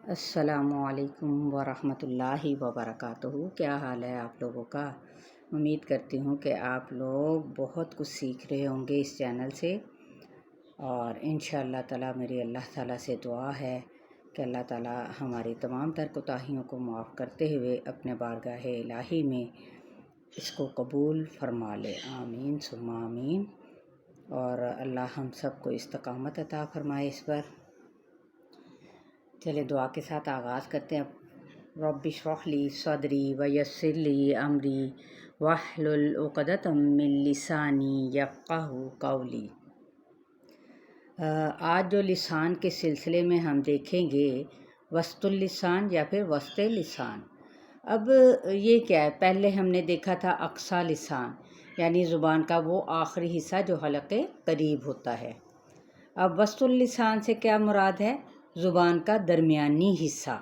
السلام علیکم ورحمۃ اللہ وبرکاتہ۔ کیا حال ہے آپ لوگوں کا؟ امید کرتی ہوں کہ آپ لوگ بہت کچھ سیکھ رہے ہوں گے اس چینل سے، اور انشاءاللہ تعالیٰ میری اللہ تعالیٰ سے دعا ہے کہ اللہ تعالیٰ ہماری تمام تر کوتاہیوں کو معاف کرتے ہوئے اپنے بارگاہ الہی میں اس کو قبول فرما لے، آمین ثم آمین۔ اور اللہ ہم سب کو استقامت عطا فرمائے اس پر۔ چلے دعا کے ساتھ آغاز کرتے ہیں۔ رب اشرح لی صدری ویسر لی امری واحلل عقدۃ من لسانی یفقہوا قولی۔ آج جو لسان کے سلسلے میں ہم دیکھیں گے وسط اللسان یا پھر وسط لسان۔ اب یہ کیا ہے؟ پہلے ہم نے دیکھا تھا اقصی لسان، یعنی زبان کا وہ آخری حصہ جو حلقے قریب ہوتا ہے۔ اب وسط اللسان سے کیا مراد ہے؟ زبان کا درمیانی حصہ،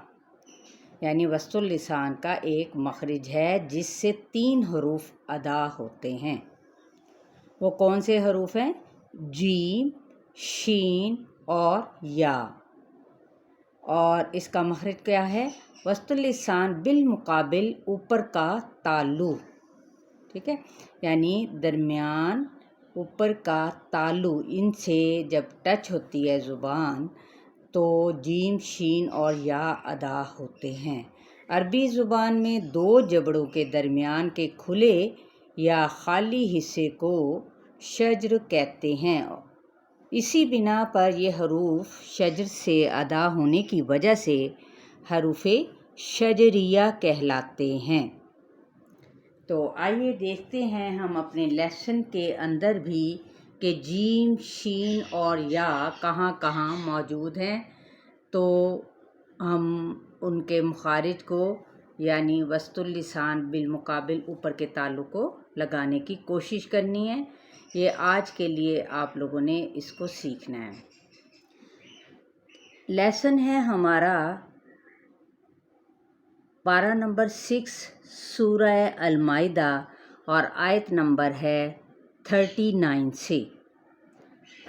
یعنی وسط اللسان کا ایک مخرج ہے جس سے 3 حروف ادا ہوتے ہیں۔ وہ کون سے حروف ہیں؟ جیم، شین اور یا۔ اور اس کا مخرج کیا ہے؟ وسط اللسان بالمقابل اوپر کا تالو، ٹھیک ہے، یعنی درمیان اوپر کا تالو، ان سے جب ٹچ ہوتی ہے زبان تو جیم، شین اور یا ادا ہوتے ہیں۔ عربی زبان میں 2 جبڑوں کے درمیان کے کھلے یا خالی حصے کو شجر کہتے ہیں۔ اسی بنا پر یہ حروف شجر سے ادا ہونے کی وجہ سے حروف شجریہ کہلاتے ہیں۔ تو آئیے دیکھتے ہیں ہم اپنے لیسن کے اندر بھی کہ جیم، شین اور یا کہاں کہاں موجود ہیں، تو ہم ان کے مخارج کو یعنی وسط اللسان بالمقابل اوپر کے تالو کو لگانے کی کوشش کرنی ہے۔ یہ آج کے لیے آپ لوگوں نے اس کو سیکھنا ہے۔ لیسن ہے ہمارا پارہ نمبر 6 سورہ المائدہ، اور آیت نمبر ہے 39 سے۔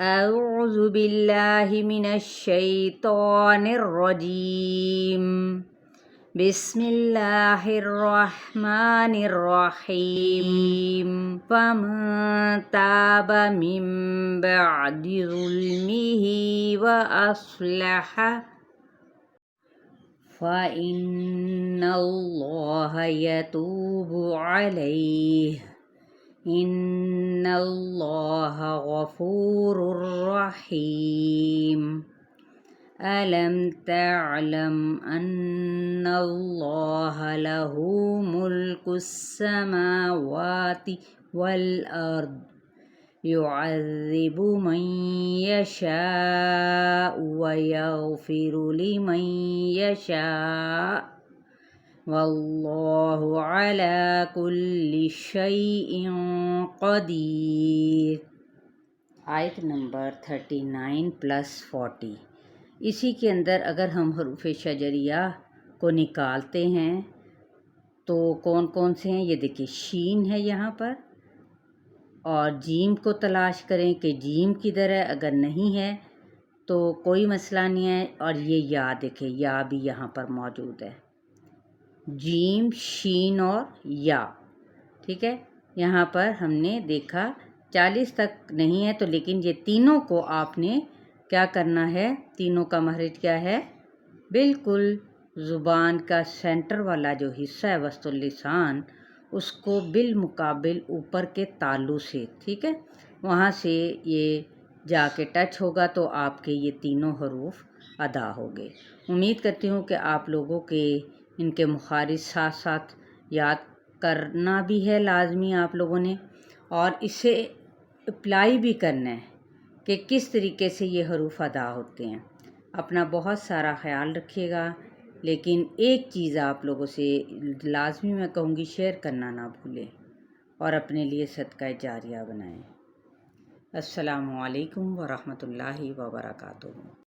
اعوذ باللہ من الشیطان الرجیم، بسم اللہ الرحمن الرحیم۔ فمن تاب من بعد ظلمہ وأصلح فإن اللہ یتوب علیہ، ان اللہ غفور رحیم۔ الم تعلم ان اللہ لہ ملک السماوات والارض، يعذب من يشاء ويغفر لمن يشاء واللہ علی کل شیء قدیر۔ آیت نمبر 39+40۔ اسی کے اندر اگر ہم حروف شجریہ کو نکالتے ہیں تو کون کون سے ہیں؟ یہ دیکھیں، شین ہے یہاں پر، اور جیم کو تلاش کریں کہ جیم کدھر ہے، اگر نہیں ہے تو کوئی مسئلہ نہیں ہے، اور یہ یا دیکھیں، یا بھی یہاں پر موجود ہے، جیم، شین اور یا، ٹھیک ہے۔ یہاں پر ہم نے دیکھا 40 تک نہیں ہے، تو لیکن یہ تینوں کو آپ نے کیا کرنا ہے؟ تینوں کا مخرج کیا ہے؟ بالکل زبان کا سینٹر والا جو حصہ ہے وسط اللسان، اس کو بالمقابل اوپر کے تالو سے، ٹھیک ہے، وہاں سے یہ جا کے ٹچ ہوگا تو آپ کے یہ تینوں حروف ادا ہو گئے۔ امید کرتی ہوں کہ آپ لوگوں کے ان کے مخارج ساتھ ساتھ یاد کرنا بھی ہے لازمی آپ لوگوں نے، اور اسے اپلائی بھی کرنا ہے کہ کس طریقے سے یہ حروف ادا ہوتے ہیں۔ اپنا بہت سارا خیال رکھیے گا، لیکن ایک چیز آپ لوگوں سے لازمی میں کہوں گی، شیئر کرنا نہ بھولیں اور اپنے لیے صدقہ جاریہ بنائیں۔ السلام علیکم ورحمۃ اللہ وبرکاتہ۔